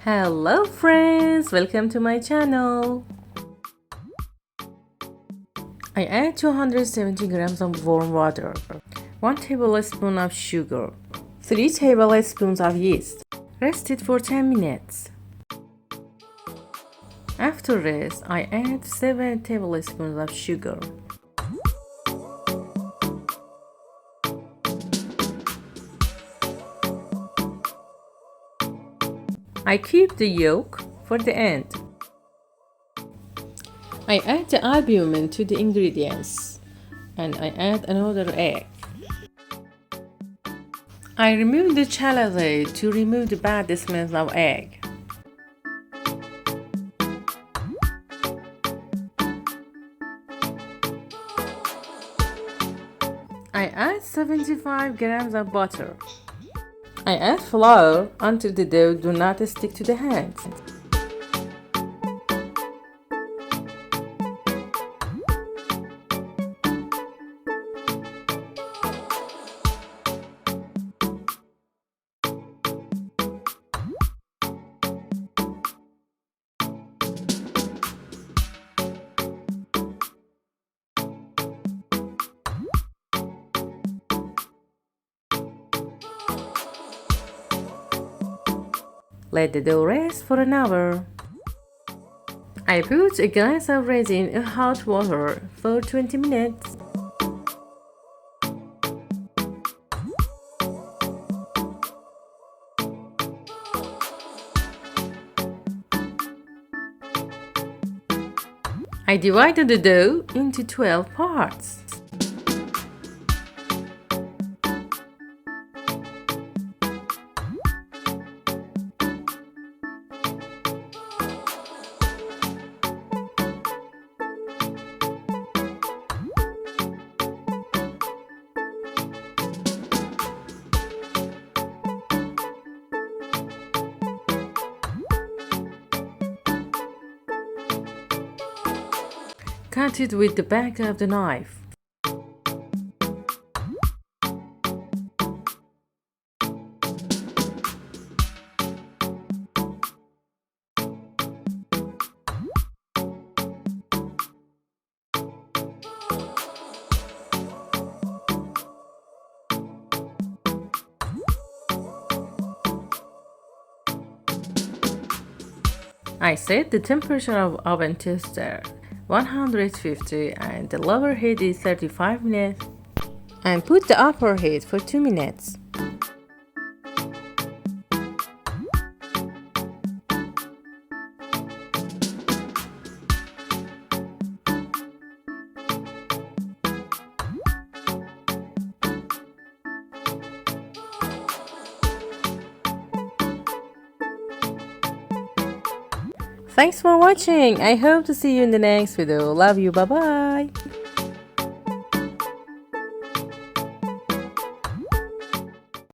Hello friends, welcome to my channel. I add 270 grams of warm water, 1 tablespoon of sugar, 3 tablespoons of yeast. Rest it for 10 minutes. After rest, I add 7 tablespoons of sugar. I keep the yolk for the end. I add the albumin to the ingredients and I add another egg. I remove the chocolate to remove the bad smell of egg. I add 75 grams of butter. I add flour until the dough do not stick to the hands. Let the dough rest for an hour. I put a glass of raisin in hot water for 20 minutes. I divided the dough into 12 parts. Cut it with the back of the knife. I set the temperature of oven toaster 150 and the lower heat is 35 minutes and put the upper heat for 2 minutes. Thanks for watching. I hope to see you in the next video. Love you. Bye bye.